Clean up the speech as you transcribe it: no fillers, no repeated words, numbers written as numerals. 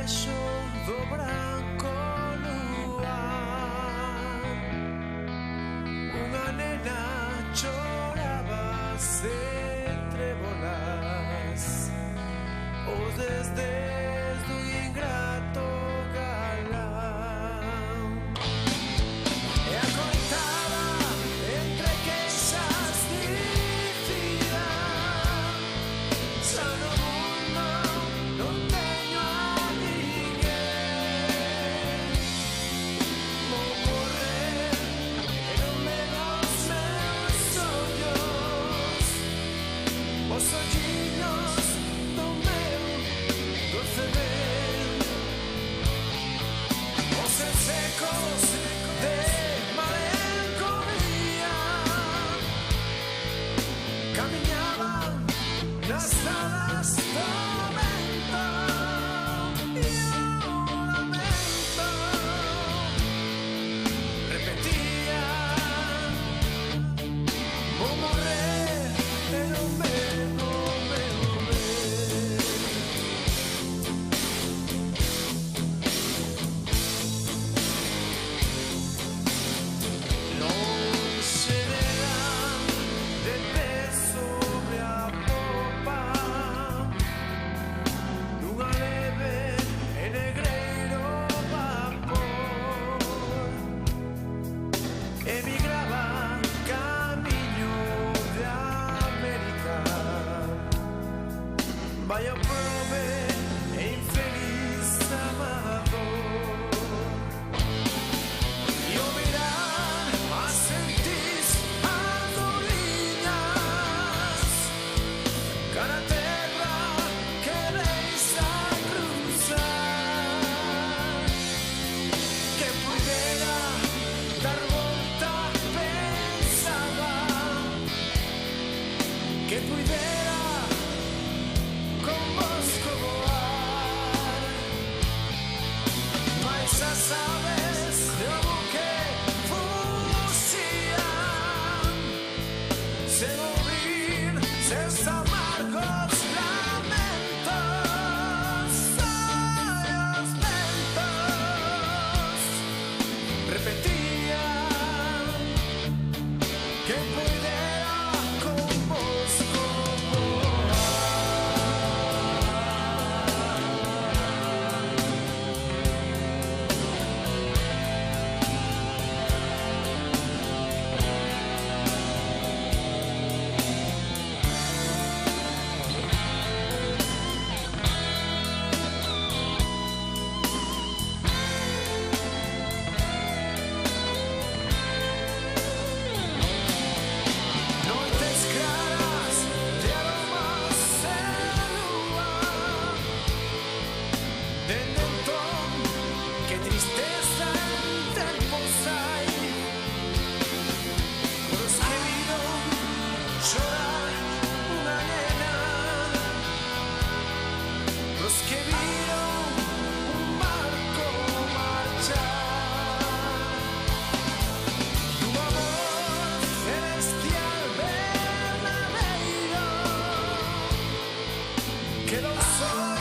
bello do branco luar. Unha nena choraba entre bolas os desdés do ingrato galán. E a coitada entre queixas dicía: xa no mundo non teño a ninguén. Vou morrer e non me dos meus ollos, os olliños do meu doce ben, os secos de malenconía camiñaban nas alas do vento e o lamento repetía: vou morrer e non me emigraba camiño de América. Vaya prove e infeliz amador. E o mirar as sentís andoriñas cara a terra que deixa cruzar. Que puidera dar volta pensaba, que puidera con vosco voar, mais as aves de buque fuxían sen ouvir seus amargos lamentos. Ai, os ventos repetían: que puidera convosco noites claras de aromas e lúa. Dende entón, que tristeza en tempos hai pros que viron chorar unha nena, pros que viron un barco marchar, dun amor celestial verdadeiro que non só